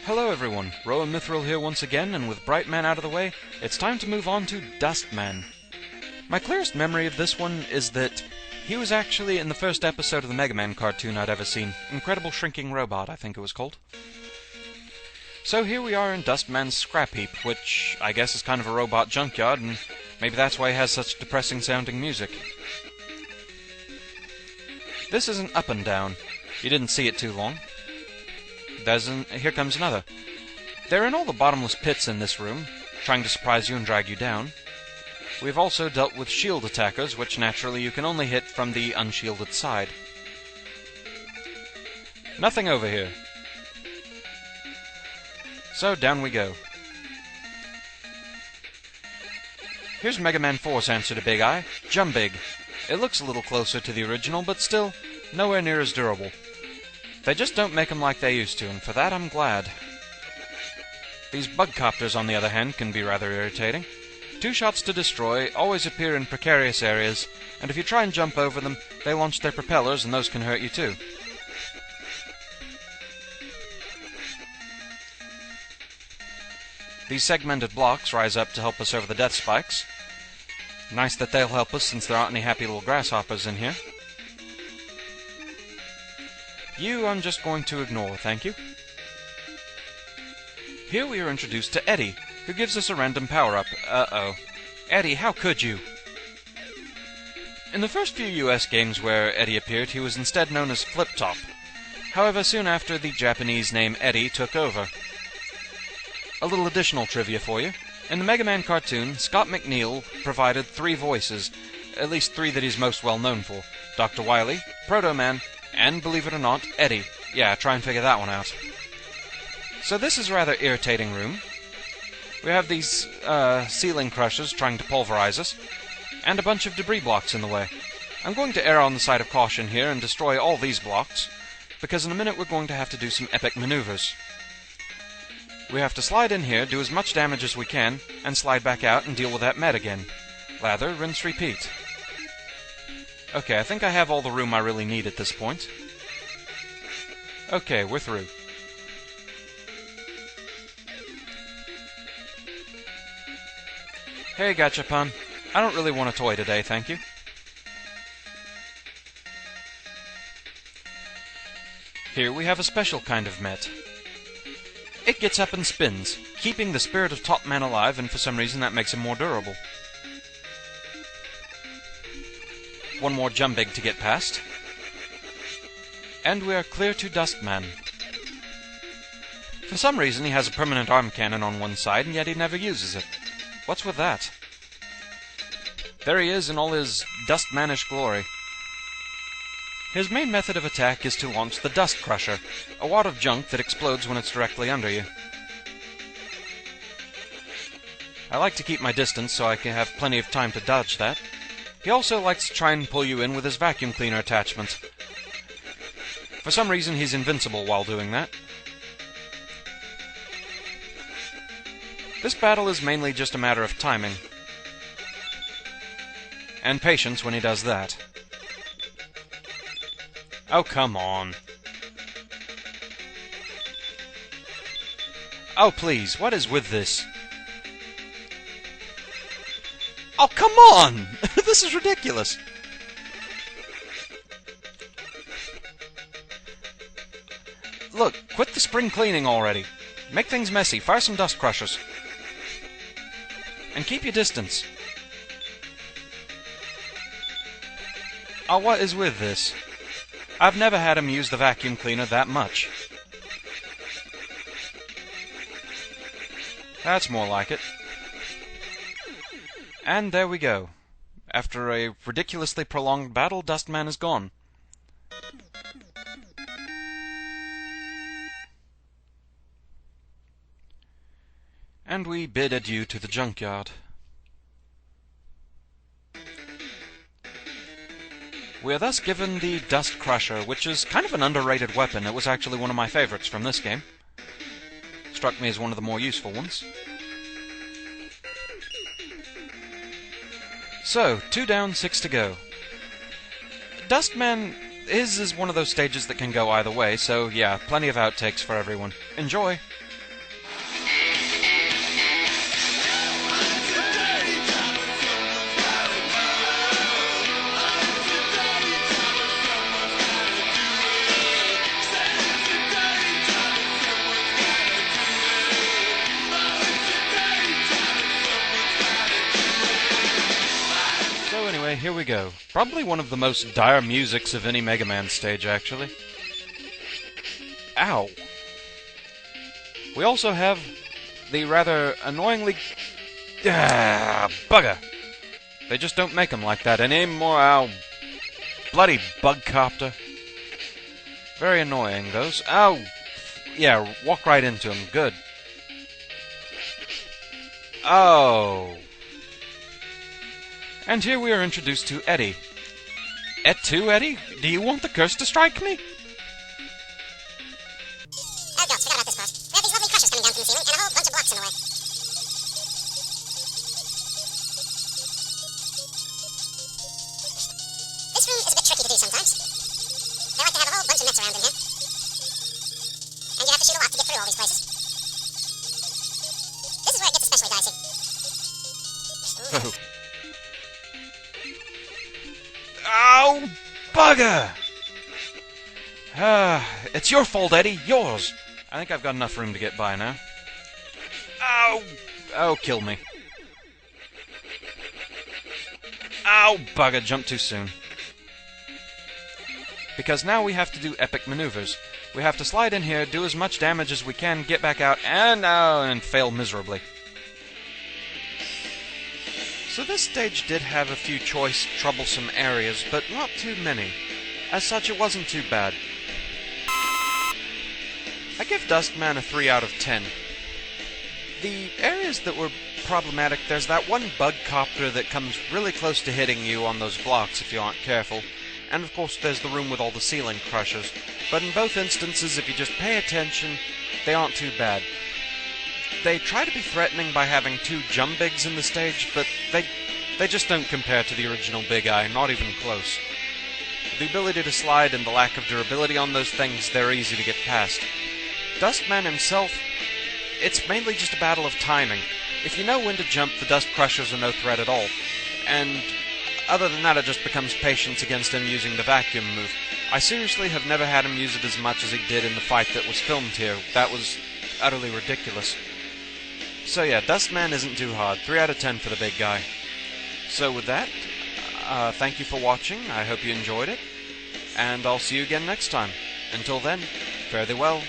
Hello everyone, Rowan Mithril here once again, and with Brightman out of the way, it's time to move on to Dustman. My clearest memory of this one is that he was actually in the first episode of the Mega Man cartoon I'd ever seen. Incredible Shrinking Robot, I think it was called. So here we are in Dustman's scrap heap, which I guess is kind of a robot junkyard, and maybe that's why he has such depressing sounding music. This is an up and down. You didn't see it too long. Here comes another. They're in all the bottomless pits in this room, trying to surprise you and drag you down. We've also dealt with shield attackers, which naturally you can only hit from the unshielded side. Nothing over here. So down we go. Here's Mega Man 4's answer to Big Eye, Jumbig. It looks a little closer to the original, but still, nowhere near as durable. They just don't make them like they used to, and for that I'm glad. These bug copters, on the other hand, can be rather irritating. 2 shots to destroy, always appear in precarious areas, and if you try and jump over them, they launch their propellers, and those can hurt you too. These segmented blocks rise up to help us over the death spikes. Nice that they'll help us since there aren't any happy little grasshoppers in here. You I'm just going to ignore, thank you. Here we are introduced to Eddie, who gives us a random power-up. Uh-oh. Eddie, how could you? In the first few US games where Eddie appeared, he was instead known as Flip-Top. However, soon after, the Japanese name Eddie took over. A little additional trivia for you. In the Mega Man cartoon, Scott McNeil provided 3 voices, at least 3 that he's most well known for. Dr. Wily, Proto Man, and, believe it or not, Eddie. Yeah, try and figure that one out. So this is a rather irritating room. We have these, ceiling crushers trying to pulverize us, and a bunch of debris blocks in the way. I'm going to err on the side of caution here and destroy all these blocks, because in a minute we're going to have to do some epic maneuvers. We have to slide in here, do as much damage as we can, and slide back out and deal with that med again. Lather, rinse, repeat. Okay, I think I have all the room I really need at this point. Okay, we're through. Hey, Gachapon. I don't really want a toy today, thank you. Here we have a special kind of Met. It gets up and spins, keeping the spirit of Top Man alive, and for some reason that makes him more durable. One more Jumbig to get past. And we are clear to Dustman. For some reason he has a permanent arm cannon on one side, and yet he never uses it. What's with that? There he is in all his Dustmanish glory. His main method of attack is to launch the Dust Crusher, a wad of junk that explodes when it's directly under you. I like to keep my distance so I can have plenty of time to dodge that. He also likes to try and pull you in with his vacuum cleaner attachment. For some reason he's invincible while doing that. This battle is mainly just a matter of timing. And patience when he does that. Oh, come on. Oh, please, what is with this? Oh, come on! This is ridiculous! Look, quit the spring cleaning already. Make things messy, fire some dust crushers. And keep your distance. Oh, what is with this? I've never had him use the vacuum cleaner that much. That's more like it. And there we go. After a ridiculously prolonged battle, Dustman is gone. And we bid adieu to the junkyard. We are thus given the Dust Crusher, which is kind of an underrated weapon. It was actually one of my favorites from this game. Struck me as one of the more useful ones. So, 2 down, 6 to go. Dustman is one of those stages that can go either way, so yeah, plenty of outtakes for everyone. Enjoy! here we go. Probably one of the most dire musics of any Mega Man stage, actually. Ow! We also have the rather annoyingly... bugger! They just don't make them like that anymore, ow! Bloody bug copter. Very annoying, those. Ow! Yeah, walk right into him. Good. Oh. And here we are introduced to Eddie. Et tu, Eddie? Do you want the curse to strike me? Oh, gosh, forgot about this part. We have these lovely crushers coming down from the ceiling, and a whole bunch of blocks in the way. This room is a bit tricky to do sometimes. They like to have a whole bunch of mess around in here. And you have to shoot a lot to get through all these places. This is where it gets especially dicey. Oh. Ow! Bugger! It's your fault, Eddie. Yours! I think I've got enough room to get by now. Ow! Oh, kill me. Ow! Bugger, jumped too soon. Because now we have to do epic maneuvers. We have to slide in here, do as much damage as we can, get back out, and fail miserably. So this stage did have a few choice, troublesome areas, but not too many. As such, it wasn't too bad. I give Dustman a 3 out of 10. The areas that were problematic, there's that one bug copter that comes really close to hitting you on those blocks if you aren't careful. And of course there's the room with all the ceiling crushers. But in both instances, if you just pay attention, they aren't too bad. They try to be threatening by having 2 Jumbigs in the stage, but they just don't compare to the original Big Eye, not even close. The ability to slide and the lack of durability on those things, they're easy to get past. Dustman himself, it's mainly just a battle of timing. If you know when to jump, the Dust Crushers are no threat at all. And other than that, it just becomes patience against him using the vacuum move. I seriously have never had him use it as much as he did in the fight that was filmed here. That was utterly ridiculous. So yeah, Dustman isn't too hard. 3 out of 10 for the big guy. So with that, thank you for watching. I hope you enjoyed it. And I'll see you again next time. Until then, fare thee well.